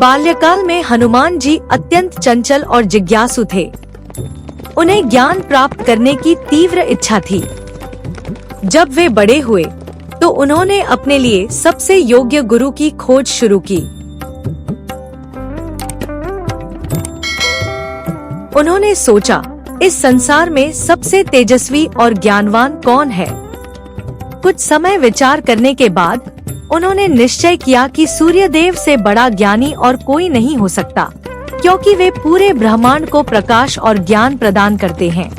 बाल्यकाल में हनुमान जी अत्यंत चंचल और जिज्ञासु थे। उन्हें ज्ञान प्राप्त करने की तीव्र इच्छा थी। जब वे बड़े हुए तो उन्होंने अपने लिए सबसे योग्य गुरु की खोज शुरू की। उन्होंने सोचा, इस संसार में सबसे तेजस्वी और ज्ञानवान कौन है। कुछ समय विचार करने के बाद उन्होंने निश्चय किया कि सूर्यदेव से बड़ा ज्ञानी और कोई नहीं हो सकता, क्योंकि वे पूरे ब्रह्मांड को प्रकाश और ज्ञान प्रदान करते हैं।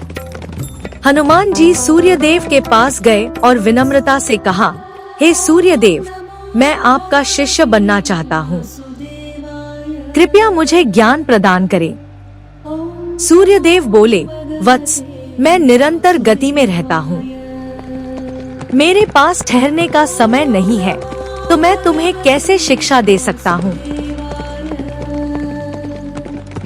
हनुमान जी सूर्यदेव के पास गए और विनम्रता से कहा, हे सूर्यदेव, मैं आपका शिष्य बनना चाहता हूँ। कृपया मुझे ज्ञान प्रदान करें। सूर्यदेव बोले, वत्स, मैं निरंतर गति में रहता हूँ। मेरे पास ठहरने का समय नहीं है, तो मैं तुम्हें कैसे शिक्षा दे सकता हूँ।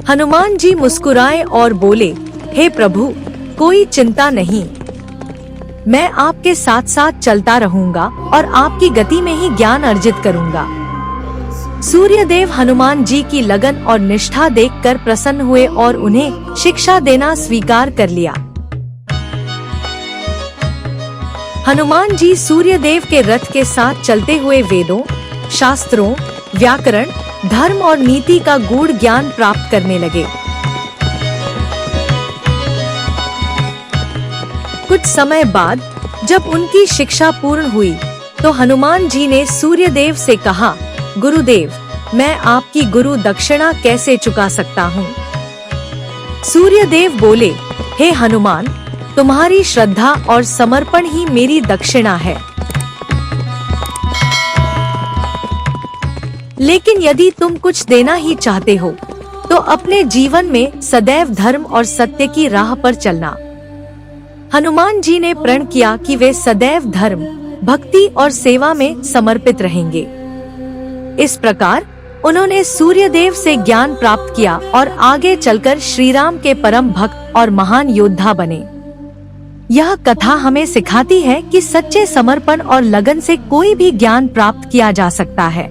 हनुमान जी मुस्कुराए और बोले, हे प्रभु, कोई चिंता नहीं, मैं आपके साथ साथ चलता रहूंगा और आपकी गति में ही ज्ञान अर्जित करूंगा। सूर्यदेव हनुमान जी की लगन और निष्ठा देखकर प्रसन्न हुए और उन्हें शिक्षा देना स्वीकार कर लिया। हनुमान जी सूर्यदेव के रथ के साथ चलते हुए वेदों, शास्त्रों, व्याकरण, धर्म और नीति का गूढ़ ज्ञान प्राप्त करने लगे। कुछ समय बाद जब उनकी शिक्षा पूर्ण हुई तो हनुमान जी ने सूर्यदेव से कहा, गुरुदेव, मैं आपकी गुरु दक्षिणा कैसे चुका सकता हूँ। सूर्यदेव बोले, हे हनुमान, तुम्हारी श्रद्धा और समर्पण ही मेरी दक्षिणा है। लेकिन यदि तुम कुछ देना ही चाहते हो तो अपने जीवन में सदैव धर्म और सत्य की राह पर चलना। हनुमान जी ने प्रण किया कि वे सदैव धर्म, भक्ति और सेवा में समर्पित रहेंगे। इस प्रकार उन्होंने सूर्यदेव से ज्ञान प्राप्त किया और आगे चलकर श्री राम के परम भक्त और महान योद्धा बने। यह कथा हमें सिखाती है कि सच्चे समर्पण और लगन से कोई भी ज्ञान प्राप्त किया जा सकता है।